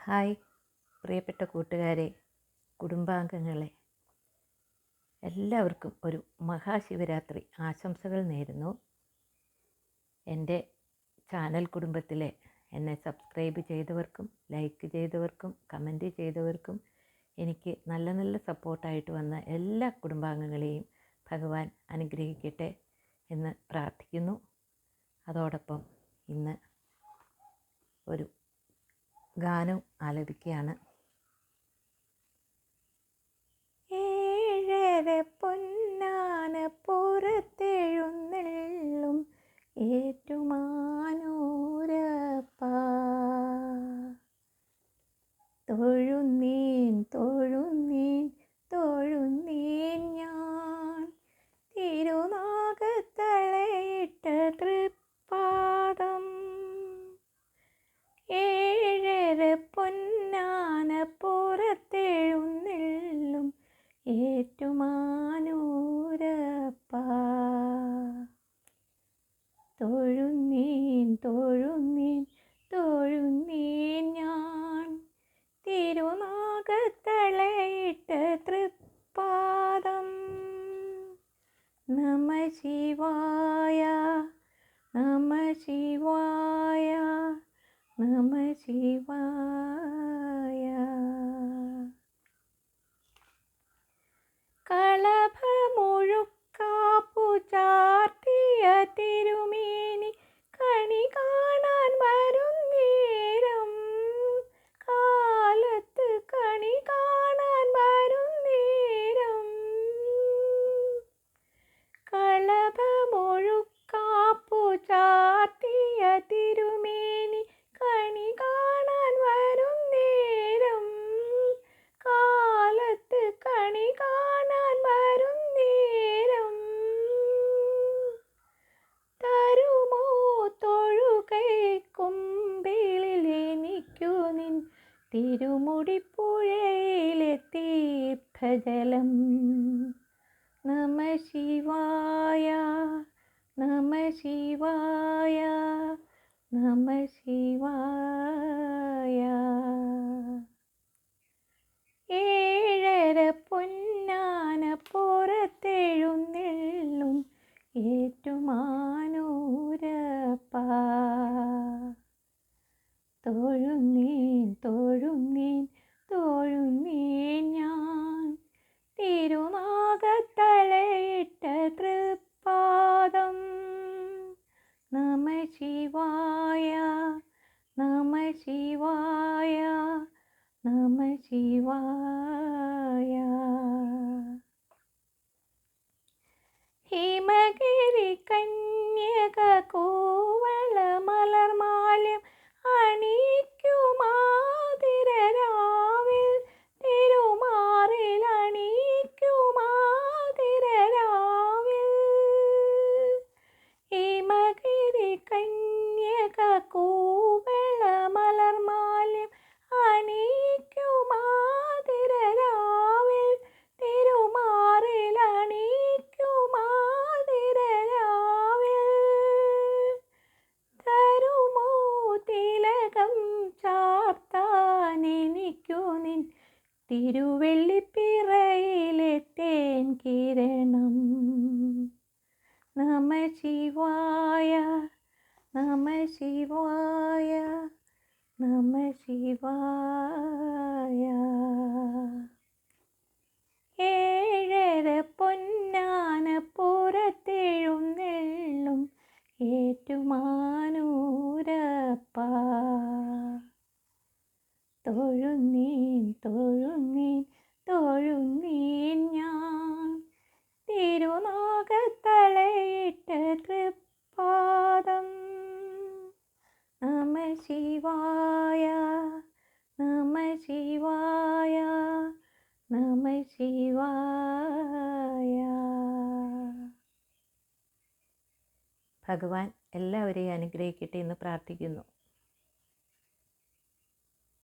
Hi പ്രിയപ്പെട്ട കൂട്ടുകാരെ, കുടുംബാംഗങ്ങളെ, എല്ലാവർക്കും ഒരു മഹാശിവരാത്രി ആശംസകൾ നേരുന്നു. എൻ്റെ ചാനൽ കുടുംബത്തിലെ എന്നെ സബ്സ്ക്രൈബ് ചെയ്തവർക്കും ലൈക്ക് ചെയ്തവർക്കും കമൻറ്റ് ചെയ്തവർക്കും എനിക്ക് നല്ല നല്ല സപ്പോർട്ടായിട്ട് വന്ന എല്ലാ കുടുംബാംഗങ്ങളെയും ഭഗവാൻ അനുഗ്രഹിക്കട്ടെ എന്ന് പ്രാർത്ഥിക്കുന്നു. അതോടൊപ്പം ഇന്ന് ഒരു ഗാനം ആലപിക്കുകയാണ്. ഏഴര പൊന്നാന പുറത്തെഴുന്നള്ളും ഏറ്റുമാനൂരപ്പ, തൊഴുന്നീൻ തൊഴുന്നീൻ തൊഴുന്നീൻ ഞാൻ തിരുനാഗത്തളയിട്ട തൃപ്പാദം. ഏഴര പൊന്നാന പുറത്തെഴുന്നള്ളും ഏറ്റുമാനൂരപ്പ, തൊഴുന്നീൻ തൊഴുന്നീൻ തൊഴുന്നീൻ ഞാൻ തിരുനാഗത്തളയിട്ട തൃപ്പാദം. നമ ശിവായ നമ ശിവായ നമ ശിവായ. കളഭമുഴുക്കാപ്പു ചാർത്തിയ തിരുമേനി കണി കാണാൻ വരും നേരം, കാലത്ത് കണി കാണാൻ വരും നേരം. കളഭമുഴുക്കാപ്പു ചാർത്തിയ തിരുമേനി കണി കാണാൻ വരും നേരം, കാലത്ത് കണി കാണാൻ വരും നേരം. തരുമോ തൊഴുകൈക്കുമ്പിളിൽ എനിക്കു നിൻ തിരുമുടിപ്പുഴയിലെ തീർത്ഥജലം. നമ ശിവായ നമ ശിവായ നമ ശിവായ. ഏഴര പൊന്നാന പുറത്തെഴുന്നള്ളും ഏറ്റുമാനൂരപ്പ, തൊഴുന്നീൻ തൊഴുന്നീൻ തൊഴുന്നീൻ ഞാൻ തിരുനാഗത്തളയിട്ട തൃപ്പാദം. നമ ശിവായ നമ ശിവായ നമ ശിവായ. ഹിമഗിരി കന്യക കോവള മലർമാല്യം അണിയിക്കുമാതിരരാവിൽ, തിരുമാറിൽ അണിയിക്കുമാതിരരാവിൽ. ഹിമഗിരി കന്യക കോവള മലർമാല്യം അണിയിക്കുമാതിരരാവിൽ, തിരുമാറിൽ അണിയിക്കുമാതിരരാവിൽ. തരുമോ തിലകം ചാർത്താൻ എനിക്കു നിൻ തിരുവെള്ളിപ്പിറയിലെ തേൻ കിരണം. നമ ശിവായ നമ ശിവായ നമ ശിവായ. ഏഴര പൊന്നാന പുറത്തെഴുന്നള്ളും ഏറ്റുമാനൂരപ്പ, തൊഴുന്നീൻ തൊഴുന്നീൻ തൊഴുന്നീൻ ഞാൻ തിരുനാഗത്തളയിട്ട തൃപ്പാദം. നമ ശിവായ നമ ശിവായ നമ ശിവായ. ഭഗവാൻ എല്ലാവരെയും അനുഗ്രഹിക്കട്ടെ എന്ന് പ്രാർത്ഥിക്കുന്നു.